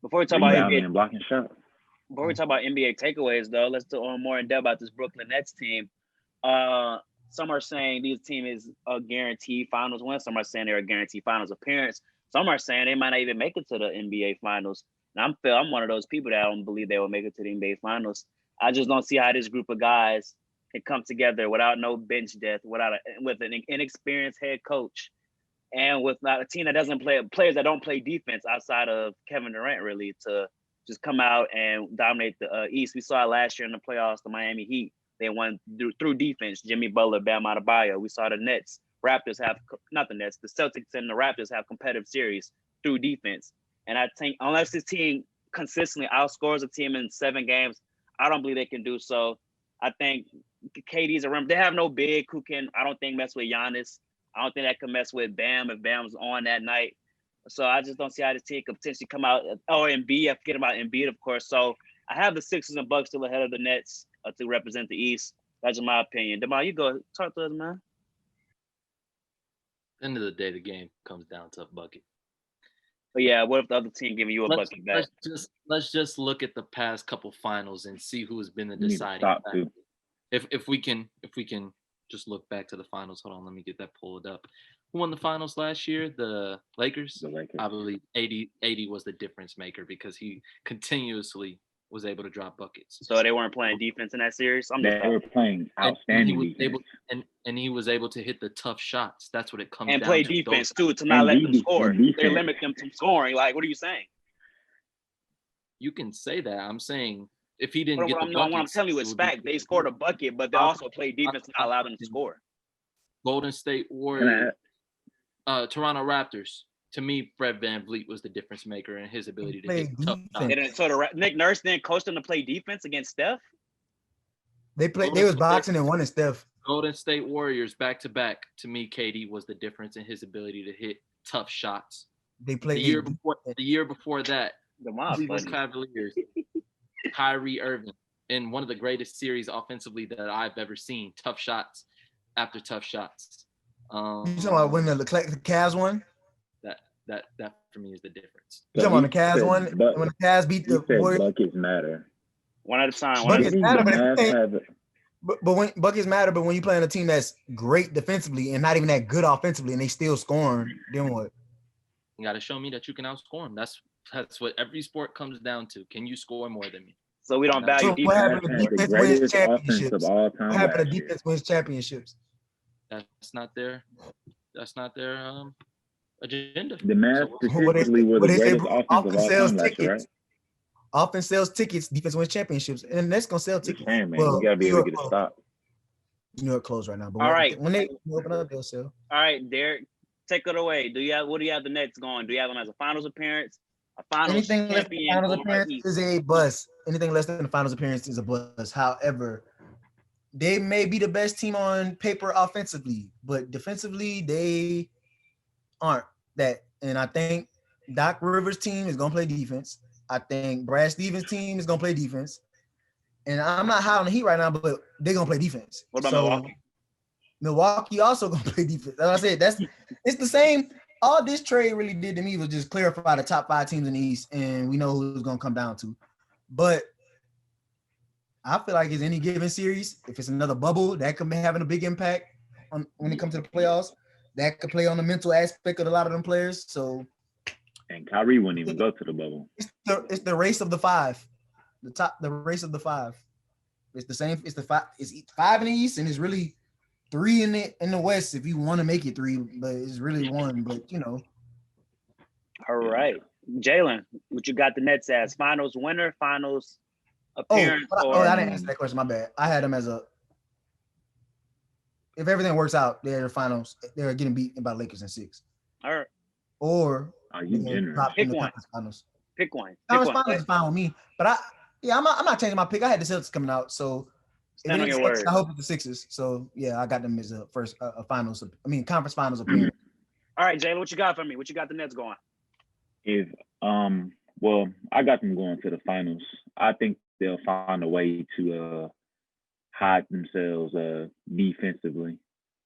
Before we talk about Rebounding NBA, and blocking shots. before we talk about NBA takeaways, though, let's do more in depth about this Brooklyn Nets team. Some are saying this team is a guaranteed finals win. Some are saying they're a guaranteed finals appearance. Some are saying they might not even make it to the NBA finals. And I'm one of those people that don't believe they will make it to the NBA finals. I just don't see how this group of guys can come together without no bench depth, with an inexperienced head coach, and with not a team that doesn't play players that don't play defense outside of Kevin Durant, really, to just come out and dominate the East. We saw it last year in the playoffs, the Miami Heat. They won through defense. Jimmy Butler, Bam Adebayo. We saw the Nets, Raptors have not the Nets, the Celtics and the Raptors have competitive series through defense. And I think unless this team consistently outscores a team in 7 games, I don't believe they can do so. I think KD's a rim. They have no big who can, I don't think, mess with Giannis. I don't think that can mess with Bam if Bam's on that night. So I just don't see how this team could potentially come out. Oh, Embiid, I forget about Embiid, of course. So I have the Sixers and Bucks still ahead of the Nets to represent the East. That's just my opinion. Demar, you go talk to us, man. End of the day, the game comes down to a bucket. But yeah, what if the other team giving you a bucket back? Let's just look at the past couple finals and see who has been the deciding factor. If we can just look back to the finals. Hold on, let me get that pulled up. Who won the finals last year? The Lakers. The Lakers. I believe 80 was the difference maker because he continuously was able to drop buckets. So they weren't playing defense in that series? They were playing outstanding defense. And he was able to hit the tough shots. That's what it comes down to. And play defense, too, to not let them score. They limit them from scoring. Like, what are you saying? You can say that. I'm saying if he didn't get the buckets. What I'm telling you is fact. They scored a bucket, but they also played defense to not allow them to score. Golden State Warriors, Toronto Raptors. To me, Fred VanVleet was the difference maker in his ability to hit tough shots. So Nick Nurse then coached them to play defense against Steph? They was boxing and winning Steph. Golden State Warriors back to back. To me, KD was the difference in his ability to hit tough shots. They played the year before that. The Cleveland Cavaliers, Kyrie Irving, in one of the greatest series offensively that I've ever seen. Tough shots after tough shots. You talking about when the Cavs won? That for me is the difference. You talking about the Cavs won? When the Cavs beat the Warriors? Buckets matter. One at a time. Buckets matter, but when buckets matter, but when you play on a team that's great defensively and not even that good offensively, and they still scoring, then what? You got to show me that you can outscore them. That's what every sport comes down to. Can you score more than me? So we don't value defense. What happened to defense wins championships? What happened to defense wins championships? That's not their agenda. The Mavs specifically were the greatest offense of all time last year, right? Offense sells tickets, defense wins championships, and that's gonna sell tickets. Man, you gotta be able to get a stop. New York closed right now, but all right, when they open up, they'll sell. All right, Derek, take it away. What do you have the Nets going? Do you have them as a finals appearance? A finals Anything less than finals appearance East? Is a bust. Anything less than the finals appearance is a bust. However, they may be the best team on paper offensively, but defensively they aren't that. And I think Doc Rivers' team is gonna play defense. I think Brad Stevens' team is gonna play defense. And I'm not high on the Heat right now, but they're gonna play defense. What about Milwaukee? Milwaukee also gonna play defense. Like I said, it's the same. All this trade really did to me was just clarify the top 5 teams in the East, and we know who it's gonna come down to. But I feel like it's any given series, if it's another bubble, that could be having a big impact on when it comes to the playoffs. That could play on the mental aspect of a lot of them players. So, and Kyrie wouldn't even go to the bubble. It's the race of the 5, the race of the 5. It's the same. It's the 5. It's 5 in the East, and it's really 3 in the West. If you want to make it 3, but it's really 1. But you know. All right, Jalen, what you got the Nets as? Finals winner, finals appearance? I didn't answer that question. My bad. I had them as a. If everything works out, they're the finals. They're getting beat by Lakers in 6. All right. Or pick one. Finals. Pick one. Finals is fine with me. But I'm not changing my pick. I had the Celtics coming out, so stand on your word. I hope it's the Sixers. So yeah, I got them as a first finals. Conference finals appearance. All right, Jalen, what you got for me? What you got the Nets going? Well, I got them going to the finals. I think they'll find a way to hide themselves defensively.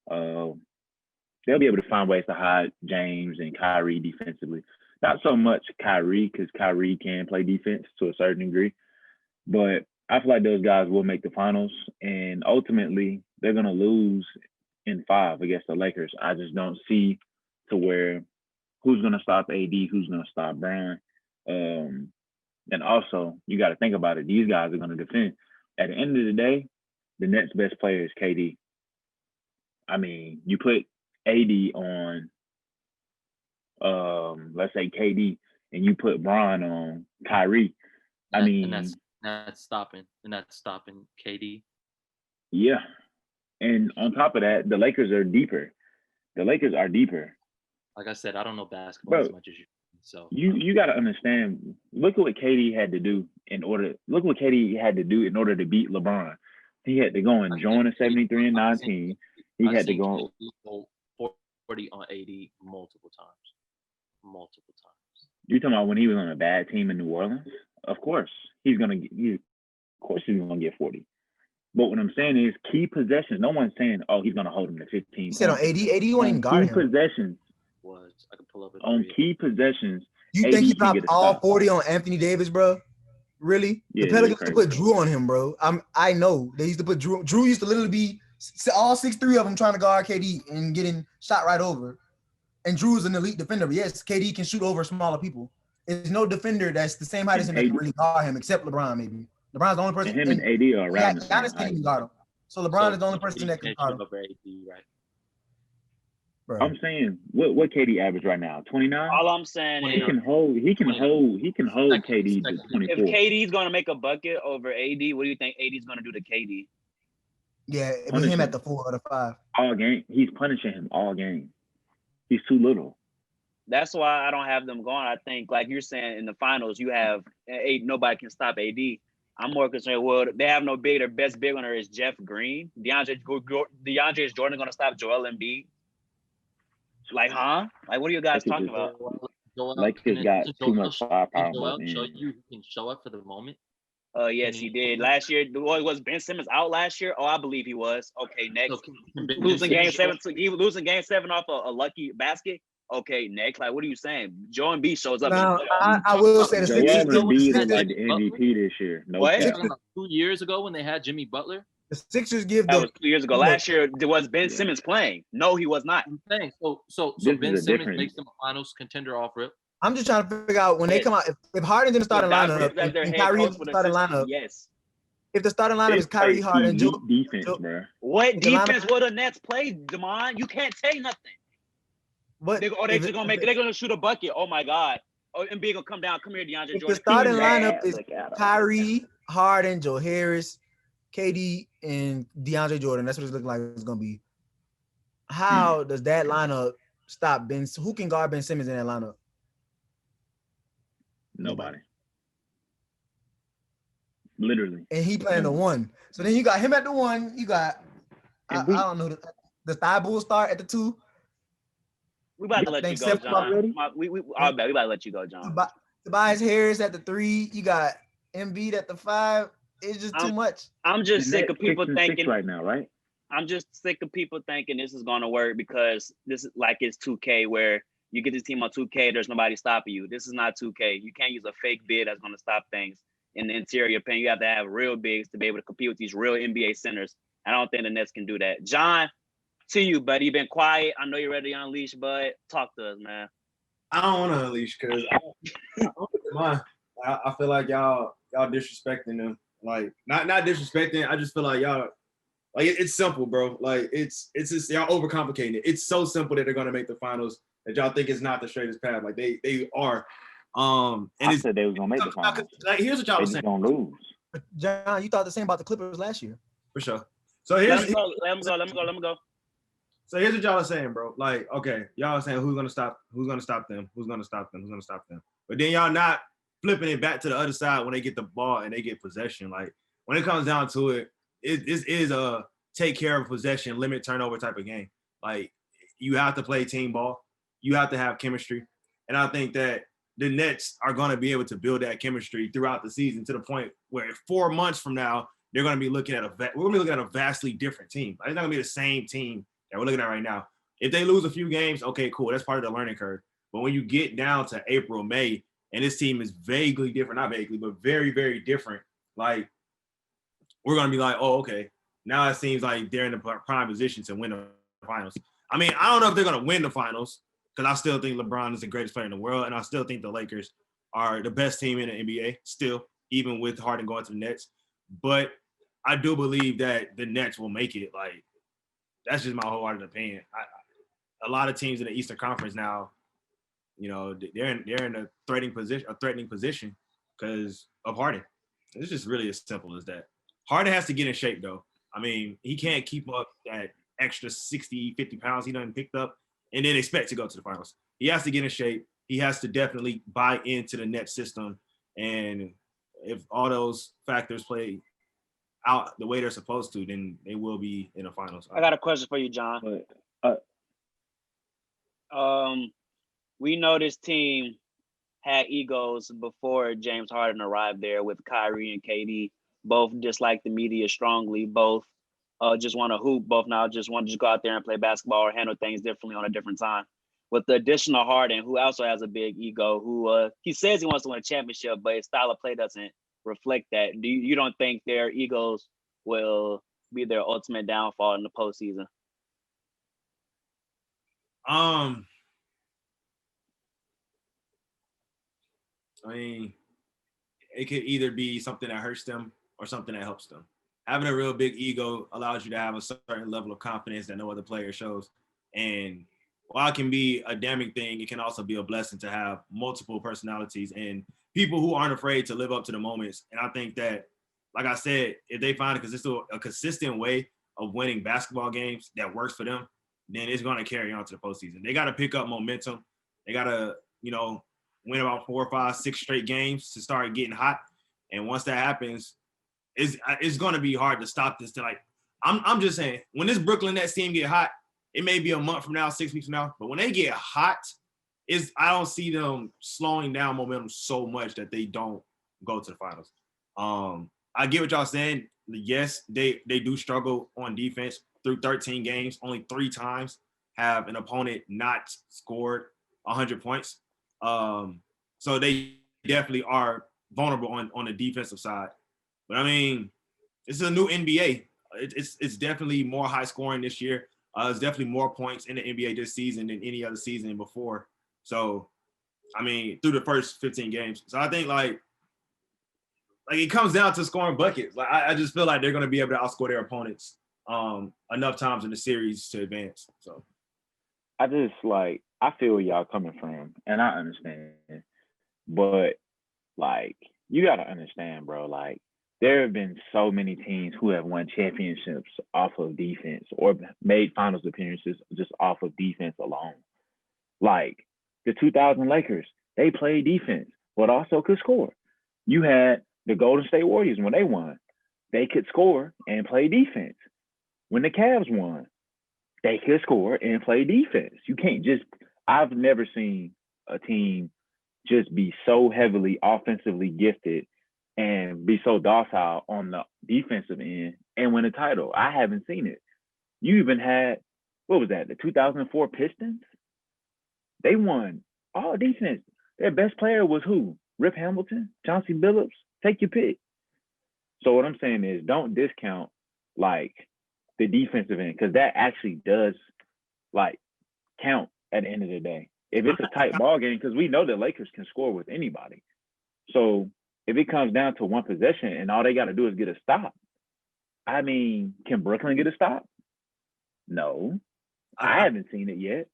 They'll be able to find ways to hide James and Kyrie defensively. Not so much Kyrie, because Kyrie can play defense to a certain degree, but I feel like those guys will make the finals, and ultimately they're gonna lose in 5 against the Lakers. I just don't see to where who's gonna stop AD, who's gonna stop Brown. And also you got to think about it. These guys are gonna defend. At the end of the day, the next best player is KD. I mean, you put AD on, let's say KD, and you put Bron on Kyrie. I mean, that's stopping KD. Yeah, and on top of that, the Lakers are deeper. The Lakers are deeper. Like I said, I don't know basketball as much as you. So you got to understand. Look at what KD had to do Look what KD had to do in order to beat LeBron. He had to go and join a 73 and 19. He had to go 40 on AD multiple times. You talking about when he was on a bad team in New Orleans? Of course, he's gonna get 40. But what I'm saying is key possessions. No one's saying, oh, he's gonna hold him to 15. He said on AD won't even guard him. Key possessions. I can pull up on key possessions. You think he dropped all 40 on Anthony Davis, bro? Really? Yeah, the Pelicans used to put Drew on him, bro. I know they used to put Drew. Drew used to literally be all 6'3" of them trying to guard KD and getting shot right over. And Drew's an elite defender. Yes, KD can shoot over smaller people. There's no defender that's the same height as him that can really guard him, except LeBron, maybe. LeBron's the only person. And him and AD are around the same Giannis can't even guard him. So LeBron is the only person that can guard him. Over AD, right? Bro. I'm saying what KD average right now? 29. All I'm saying is he can hold KD to 24. If KD's gonna make a bucket over AD, what do you think AD's gonna do to KD? Yeah, it was him at the 4 or the 5. All game. He's punishing him all game. He's too little. That's why I don't have them going. I think, like you're saying, in the finals, you have nobody can stop AD. I'm more concerned. Well, they have no big. Their best big winner is Jeff Green. DeAndre Jordan going to stop Joel Embiid? Like, huh? Like, what are you guys talking about? Lakers got too much firepower. You can show up for the moment. Yes, he did. Last year, was Ben Simmons out last year? Oh, I believe he was. Okay, next. Losing game 7 off a lucky basket. Okay, next. Like, what are you saying? Joel Embiid shows up. Now, I will say the Sixers. Joel Embiid is like the MVP this year. No what? 2 years ago when they had Jimmy Butler. The Sixers give that was 2 years ago. Last year, was Ben Simmons playing? No, he was not. So Ben Simmons makes them a finals contender off rip. I'm just trying to figure out when they come out, if Harden's in the starting lineup, and Kyrie's in the starting lineup, yes. If the starting lineup is Kyrie, Harden, defense, bro. What defense will the Nets play, Damon? You can't say nothing. But they're gonna shoot a bucket. Oh my God. Oh, Embiid gonna come down. Come here, DeAndre Jordan. The starting lineup is Kyrie, Harden, Joe Harris, KD, and DeAndre Jordan. That's what it's looking like it's gonna be. How does that lineup stop Ben? Who can guard Ben Simmons in that lineup? Nobody. Literally. And he playing the 1. So then you got him at the 1. You got I don't know the Thigh Bull start at the 2. We about to let you go, John. We about to let you go, John. Tobias Harris at the 3. You got Embiid at the 5. It's just too much. I'm just sick of people thinking right now, right? I'm just sick of people thinking this is gonna work because this is like it's 2K where you get this team on 2K, there's nobody stopping you. This is not 2K. You can't use a fake bid that's gonna stop things in the interior paint. You have to have real bigs to be able to compete with these real NBA centers. I don't think the Nets can do that. John, to you, buddy. You've been quiet. I know you're ready to unleash, but talk to us, man. I don't want to unleash because I feel like y'all disrespecting them. Like not disrespecting. I just feel like y'all like it's simple, bro. Like it's just y'all overcomplicating it. It's so simple that they're gonna make the finals that y'all think it's not the straightest path. Like they are. And I said they was gonna make the finals. Like here's what y'all was saying. Gonna lose. But John, you thought the same about the Clippers last year. For sure. So here's let me go. So here's what y'all are saying, bro. Like, okay, y'all are saying who's gonna stop them? But then y'all not flipping it back to the other side when they get the ball and they get possession. Like when it comes down to it, it is a take care of possession, limit turnover type of game. Like you have to play team ball, you have to have chemistry, and I think that the Nets are going to be able to build that chemistry throughout the season to the point where 4 months from now they're going to be looking at a vastly different team. It's not going to be the same team that we're looking at right now. If they lose a few games, okay, cool. That's part of the learning curve. But when you get down to April, May, and this team is vaguely different, not vaguely, but very, very different, like, we're going to be like, oh, okay, now it seems like they're in the prime position to win the finals. I mean, I don't know if they're going to win the finals because I still think LeBron is the greatest player in the world, and I still think the Lakers are the best team in the NBA still, even with Harden going to the Nets. But I do believe that the Nets will make it. Like, that's just my wholehearted opinion. A lot of teams in the Eastern Conference now, you know, they're in a threatening position because of Harden. It's just really as simple as that. Harden has to get in shape, though. I mean, he can't keep up that extra 60, 50 pounds he done picked up and then expect to go to the finals. He has to get in shape. He has to definitely buy into the net system. And if all those factors play out the way they're supposed to, then they will be in the finals. I got a question for you, John. We know this team had egos before James Harden arrived there with Kyrie and KD. Both dislike the media strongly. Both just want to hoop. Both now just want to just go out there and play basketball or handle things differently on a different time. With the addition of Harden, who also has a big ego, who he says he wants to win a championship, but his style of play doesn't reflect that. You don't think their egos will be their ultimate downfall in the postseason? I mean, it could either be something that hurts them or something that helps them. Having a real big ego allows you to have a certain level of confidence that no other player shows. And while it can be a damning thing, it can also be a blessing to have multiple personalities and people who aren't afraid to live up to the moments. And I think that, like I said, if they find a consistent way of winning basketball games that works for them, then it's going to carry on to the postseason. They got to pick up momentum. They got to, win about 4, 5, 6 straight games to start getting hot. And once that happens, it's going to be hard to stop this. I'm just saying, when this Brooklyn Nets team get hot, it may be a month from now, 6 weeks from now, but when they get hot, I don't see them slowing down momentum so much that they don't go to the finals. I get what y'all saying. Yes, they do struggle on defense through 13 games. Only 3 times have an opponent not scored 100 points. So they definitely are vulnerable on the defensive side. But I mean, it's a new NBA. It's definitely more high scoring this year. There's definitely more points in the NBA this season than any other season before. So, I mean, through the first 15 games. So I think like it comes down to scoring buckets. Like I just feel like they're going to be able to outscore their opponents enough times in the series to advance. So I feel where y'all coming from, and I understand. But like, you gotta understand, bro. Like, there have been so many teams who have won championships off of defense or made finals appearances just off of defense alone. Like the 2000 Lakers, they played defense, but also could score. You had the Golden State Warriors when they won, they could score and play defense. When the Cavs won, they could score and play defense. You can't just, I've never seen a team just be so heavily offensively gifted and be so docile on the defensive end and win a title. I haven't seen it. You even had, what was that, the 2004 Pistons? They won all defense. Their best player was who? Rip Hamilton? Chauncey Billups? Take your pick. So what I'm saying is, don't discount like the defensive end, because that actually does like count at the end of the day. If it's a tight ball game, because we know the Lakers can score with anybody. So if it comes down to one possession and all they got to do is get a stop, I mean, can Brooklyn get a stop? No, I haven't seen it yet.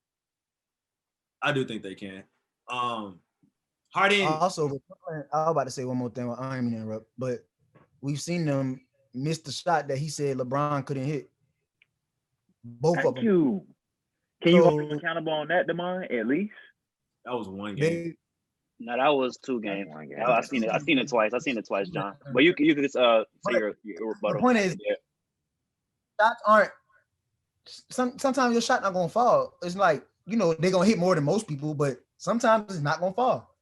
I do think they can. Harden. Also, I was about to say one more thing. I ain't mean to interrupt, but we've seen them miss the shot that he said LeBron couldn't hit. Both of them. Thank you. Can you hold him accountable on that, Damon? At least that was one game. No, that was 2 games. I've seen it twice, John. But you could say your rebuttal. The point is, shots aren't. Sometimes your shot not gonna fall. It's like, they're gonna hit more than most people, but sometimes it's not gonna fall.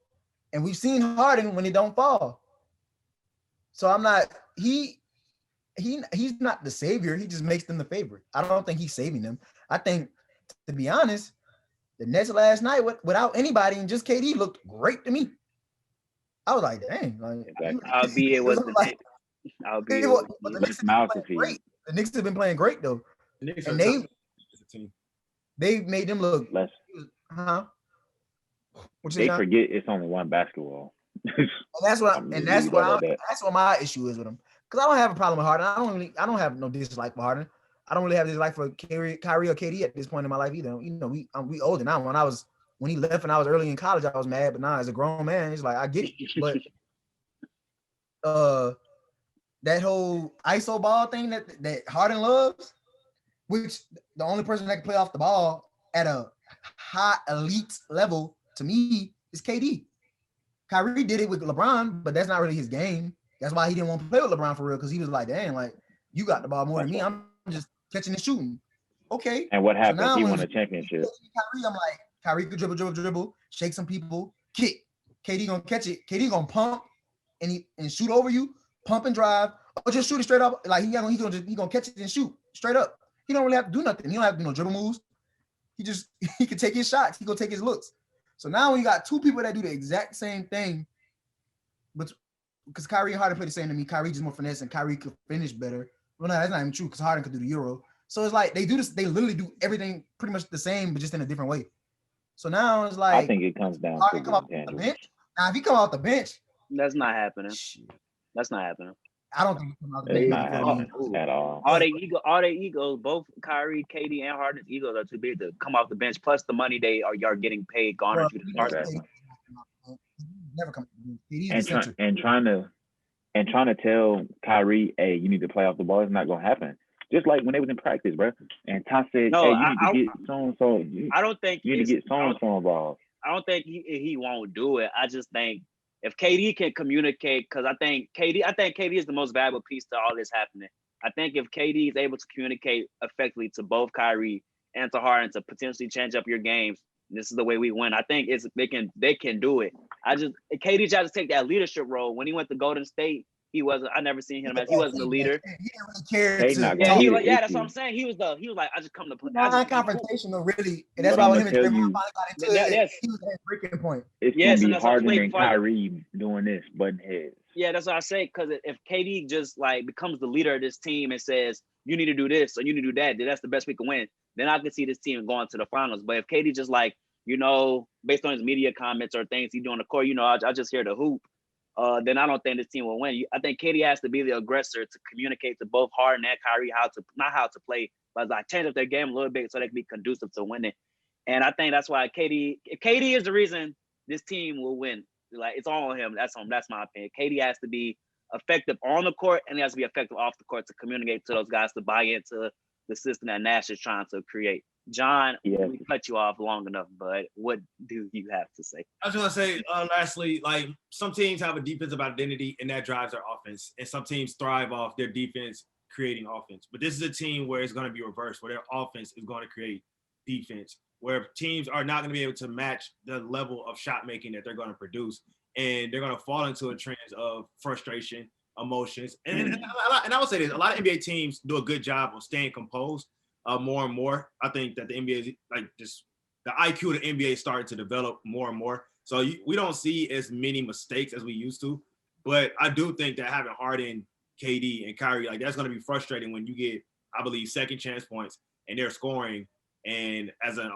And we've seen Harden when it don't fall. So I'm not. He's not the savior. He just makes them the favorite. I don't think he's saving them. I think, to be honest, The Nets last night without anybody and just KD looked great to me. I was like, dang. Like, Exactly. Albeit it was the like, Albeit but the Knicks have been playing great. The Knicks have been playing great though, and they made them look less. Huh? They forget it's only one basketball. And that's what my issue is with them. Because I don't have a problem with Harden. I don't have no dislike for Harden. I don't really have dislike for Kyrie or KD at this point in my life either. You know, we older now. When he left and I was early in college, I was mad. But now as a grown man, it's like I get it. But that whole ISO ball thing that Harden loves, which the only person that can play off the ball at a high elite level to me is KD. Kyrie did it with LeBron, but that's not really his game. That's why he didn't want to play with LeBron for real, because he was like, dang, like, you got the ball more than me. I'm just catching and shooting. Okay. And what happened? So he won a championship. Kyrie, I'm like, Kyrie could dribble, shake some people, kick. KD gonna catch it. KD gonna pump and shoot over you, pump and drive, or just shoot it straight up. Like he gonna catch it and shoot straight up. He don't really have to do nothing. He don't have to do no dribble moves. He can take his shots. He gonna take his looks. So now you got two people that do the exact same thing, but because Kyrie and Harden play the same to me, Kyrie just more finesse and Kyrie could finish better. Well, no, that's not even true because Harden could do the Euro. So it's like they do this. They literally do everything pretty much the same, but just in a different way. So now it's like I think it comes down to come off the bench. Now, if he come off the bench, that's not happening. That's not happening. I don't think he come off the bench. It's not happening at all. All their egos, both Kyrie, KD, and Harden's egos are too big to come off the bench. Plus the money they are getting paid, garnered you to start. Never come. And trying to tell Kyrie, hey, you need to play off the ball. It's not gonna happen. Just like when they was in practice, bro. And Ty said, no, hey, you need to get so and so. I don't think you need to get so and so involved. I don't think he won't do it. I just think if KD can communicate, because I think KD is the most valuable piece to all this happening. I think if KD is able to communicate effectively to both Kyrie and to Harden to potentially change up your games, this is the way we win. I think they can do it. KD tried to take that leadership role. When he went to Golden State, he wasn't. I never seen him as he wasn't the leader. He didn't really care. That's what I'm saying. He was like, I just come to play. Non-confrontational, really. And that's why when him and Draymond finally got into it, he was at breaking point. It's gonna be Harden and Kyrie doing this, butting heads. Yeah, that's what I say. Because if KD just like becomes the leader of this team and says, you need to do this or you need to do that, then that's the best we can win. Then I can see this team going to the finals. But if KD just like, based on his media comments or things he do on the court, I just hear the hoop. Then I don't think this team will win. I think KD has to be the aggressor to communicate to both Harden and Kyrie not how to play, but like change up their game a little bit so they can be conducive to winning. And I think that's why if KD is the reason this team will win. Like it's all on him. That's my opinion. KD has to be effective on the court and he has to be effective off the court to communicate to those guys to buy into the system that Nash is trying to create. John, we cut you off long enough, but what do you have to say? I was gonna say, lastly, like some teams have a defensive identity and that drives their offense, and some teams thrive off their defense creating offense. But this is a team where it's gonna be reversed, where their offense is going to create defense, where teams are not gonna be able to match the level of shot making that they're gonna produce, and they're gonna fall into a trend of frustration, emotions, and I would say this: a lot of NBA teams do a good job of staying composed. More and more, I think that the NBA is like just the IQ of the NBA is starting to develop more and more. So we don't see as many mistakes as we used to. But I do think that having Harden, KD, and Kyrie, like that's going to be frustrating when you get, I believe, second chance points and they're scoring. And as an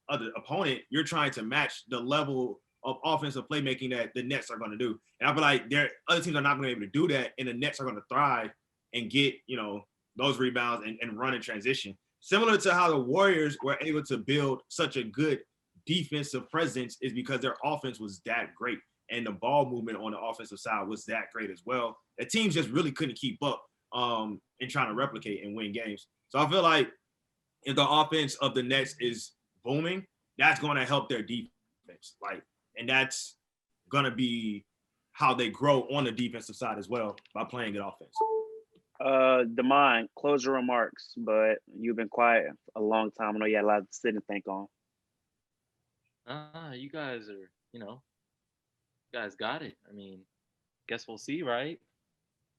other opponent, you're trying to match the level of offensive playmaking that the Nets are going to do. And I feel like other teams are not going to be able to do that, and the Nets are going to thrive and get those rebounds and run in transition. Similar to how the Warriors were able to build such a good defensive presence is because their offense was that great. And the ball movement on the offensive side was that great as well. The teams just really couldn't keep up in trying to replicate and win games. So I feel like if the offense of the Nets is booming, that's going to help their defense. And that's going to be how they grow on the defensive side as well by playing good offense. Damon, close your remarks, but you've been quiet a long time. I know you had a lot to sit and think on. You guys are, you guys got it. I mean, guess we'll see, right?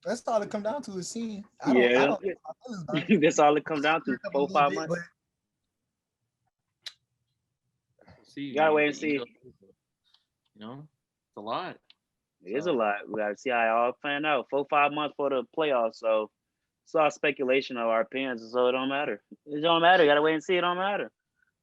That's all it come down to is seeing. That's all it comes down to. 4-5 months. See, you gotta wait and see. You know, it's a lot. It is a lot. We gotta see how it all plan out. 4-5 months for the playoffs, so it's all speculation of our opinions, so it don't matter. It don't matter. You gotta wait and see. It don't matter.